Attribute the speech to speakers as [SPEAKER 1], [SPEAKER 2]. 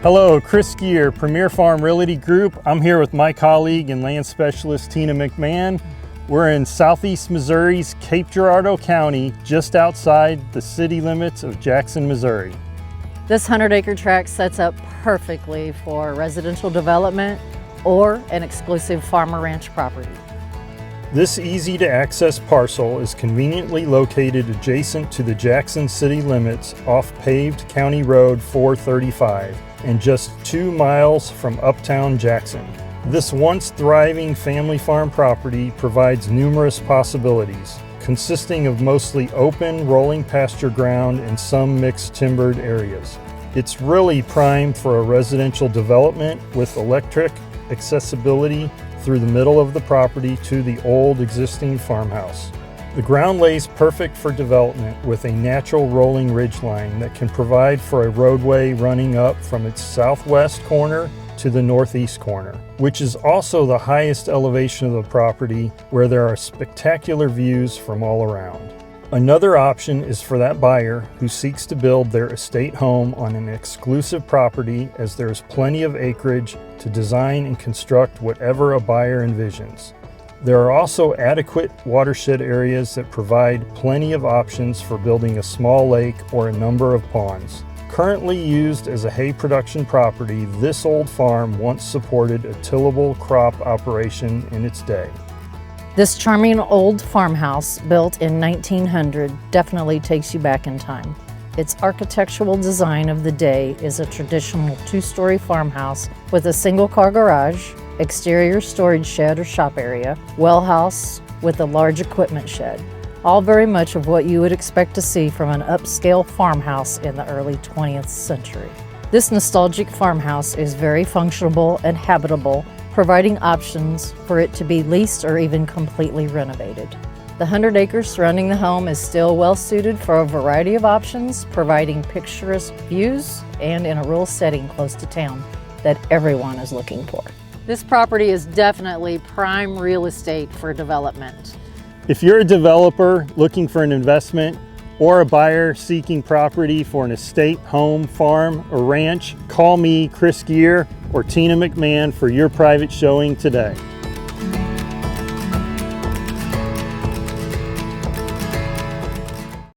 [SPEAKER 1] Hello, Chris Gear, Premier Farm Realty Group. I'm here with my colleague and land specialist Tina McMahon. We're in southeast Missouri's Cape Girardeau County, just outside the city limits of Jackson, Missouri.
[SPEAKER 2] This 100-acre tract sets up perfectly for residential development or an exclusive farm or ranch property.
[SPEAKER 1] This easy-to-access parcel is conveniently located adjacent to the Jackson city limits off paved County Road 435 and just 2 miles from uptown Jackson. This once thriving family farm property provides numerous possibilities, consisting of mostly open rolling pasture ground and some mixed timbered areas. It's really primed for a residential development with electric accessibility through the middle of the property to the old existing farmhouse. The ground lays perfect for development with a natural rolling ridgeline that can provide for a roadway running up from its southwest corner to the northeast corner, which is also the highest elevation of the property, where there are spectacular views from all around. Another option is for that buyer who seeks to build their estate home on an exclusive property, as there is plenty of acreage to design and construct whatever a buyer envisions. There are also adequate watershed areas that provide plenty of options for building a small lake or a number of ponds. Currently used as a hay production property, this old farm once supported a tillable crop operation in its day.
[SPEAKER 2] This charming old farmhouse, built in 1900, definitely takes you back in time. Its architectural design of the day is a traditional 2-story farmhouse with a single-car garage, exterior storage shed or shop area, well house with a large equipment shed. All very much of what you would expect to see from an upscale farmhouse in the early 20th century. This nostalgic farmhouse is very functional and habitable, providing options for it to be leased or even completely renovated. The 100 acres surrounding the home is still well suited for a variety of options, providing picturesque views and in a rural setting close to town that everyone is looking for. This property is definitely prime real estate for development.
[SPEAKER 1] If you're a developer looking for an investment or a buyer seeking property for an estate, home, farm, or ranch, call me, Chris Gear, or Tina McMahon for your private showing today.